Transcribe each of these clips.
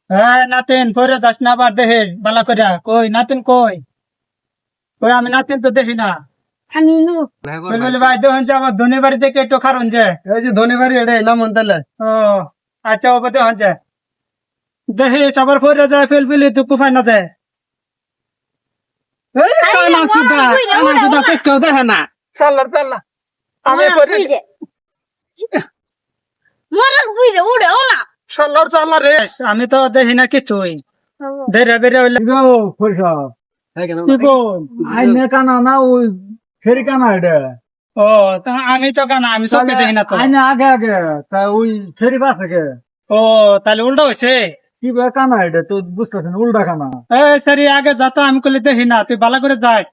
হ্যাঁ নাতিন পরে যাস না আবার দেখে বালা করিয়া কই নাতিন কই কই আমি নাতিন তো দেখি না বলে ভাই দেখুন যে আমার ধনী বাড়ি থেকে একটু খারুন যে এই যে ধনী বাড়ি এটা এলাম তাহলে ও আচ্ছা ও দেখুন যে দেখি সবার পরে যায় ফেলফেলি তো কুফাই না যায় কানা সুদা সে কেউ দেখে না সাল্লার পাল্লা আমি পরে সাল্লার চাল্লা রে আমি তো দেখি না কিছুই দেরে বেরে হইলে কি বল আইনে কানা না ওই ফেরি কানা এটা ও তা আমি তো কেন আমি সব দেখি না তো আইনে আগে আগে তা ওই ফেরি পাশ থেকে ও তাহলে উল্টা হয়েছে কি বলে কানা এটা তো বুঝতেছেন উল্টা কানা এ সরি আগে যাতো আমি করলে দেখি না তুই ভালো করে যাই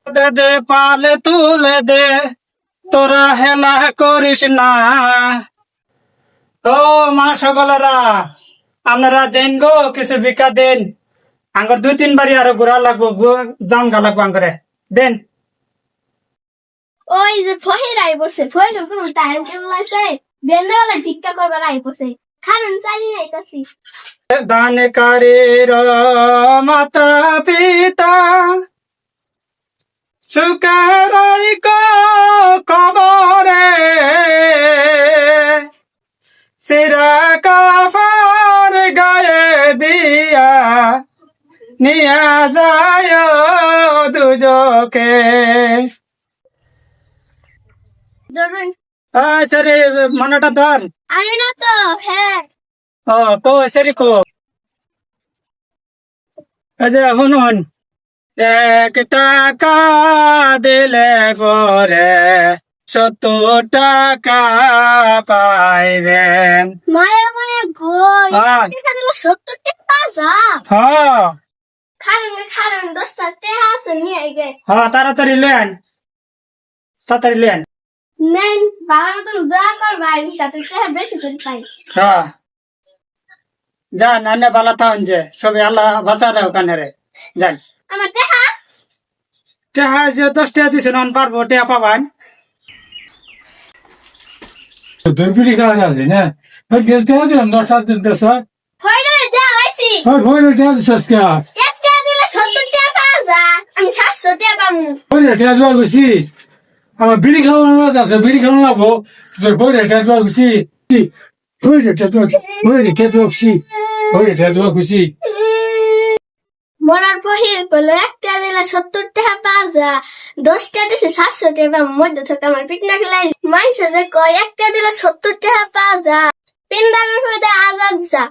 দে দে পালে তুলে দে তোরা হেলা করিস না ও মা সকলেরা আপনারা দেন গো কিছু ভিক্ষা দেন আঙ্গর 2-3 বাড়ি আরো ঘোরা লাগবো জাম গা লাগবো আঙ্গরে দেন ওই যে ফহির আই পড়ছে ফহির কোনো টাইম টেবিল আছে বেন্দাওয়ালা ভিক্ষা করবার আই পড়ছে খারুন চালিয়ে যাইতাছি দান কারের মাতা পিতা সুকারাই কবরে সিরা কাফার গায়ে দিয়া নিয়া যায় দুজকে ধরুন আচ্ছা রে মনটা ধর আমি না তো হ্যাঁ ও কো সরি কো আচ্ছা শুনুন 1 টাকা দিলে পরে 70 টাকা পাইবেন মায়া মায়া গোল হ্যাঁ টাকা দিলে 70 টাকা যা হ্যাঁ খারুন 10 টাকা আছে নিয়ে গে হ্যাঁ তাড়াতাড়ি লেন তাড়াতাড়ি লেন নেন বাবা মতন দোয়া করবাই যাতে টাকা বেশি করে পাই হ্যাঁ যান আন্না বালা থাকুন যে সবে আল্লাহ বাঁচা রে ওখানে রে যান আমার টাকা টেহা যে 10 টাকা দিছে নন পারবো টেহা পাবান দরবিড়ি খাওয়া আছে না ওই গেলতে দিলাম 10 টাকা দিতে স্যার ফয়রে যা লাইছি ওই ভোরে টাকা দিছস কে এক টাকা দিলে 70 টাকা যা আমি 700 টাকা পাবো ভোরে টাকা দিবা গেছি আমার বিড়ি খাওয়ানো আছে বিড়ি খাওয়ানো লাগবো তোর ভোরে টাকা দিবা গেছি ভোরে টাকা দিবা খুশি মরার ফহির কইলো 1 টাকা দিলে 70 টাকা পাওয়া যা 10 টাকা দিছে 700 টাকা মধ্যে থেকে আমার পিকনা খেলাই মাইসে যে কয় 1 টাকা দিলে 70 টাকা পাওয়া যা পিন্দারের হইতে আজাদ যা